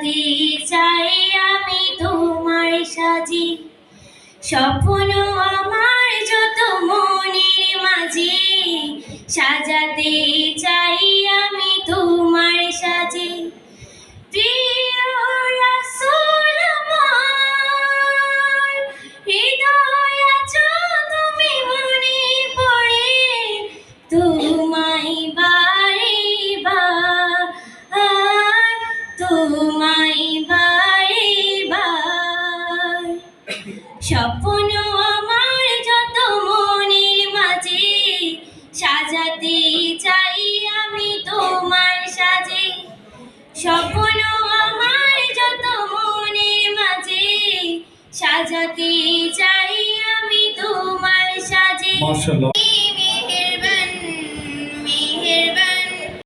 সাজাতে চাই আমি তোমায় সাজি। স্বপ্ন আমার যত মনের মাঝে সাজাতে চাই আমি তোমায় সাজি। প্রিয় রাসূল আমার, হৃদয় আছো তুমি মনে পড়ে, তোমায় বারে বার, তোমায় বারে বার। স্বপ্ন আমার যত মনের মাঝে সাজাতে চাই আমি তোমার সাজে। স্বপ্ন আমার যত মনের মাঝে সাজাতে চাই আমি তোমার সাজে।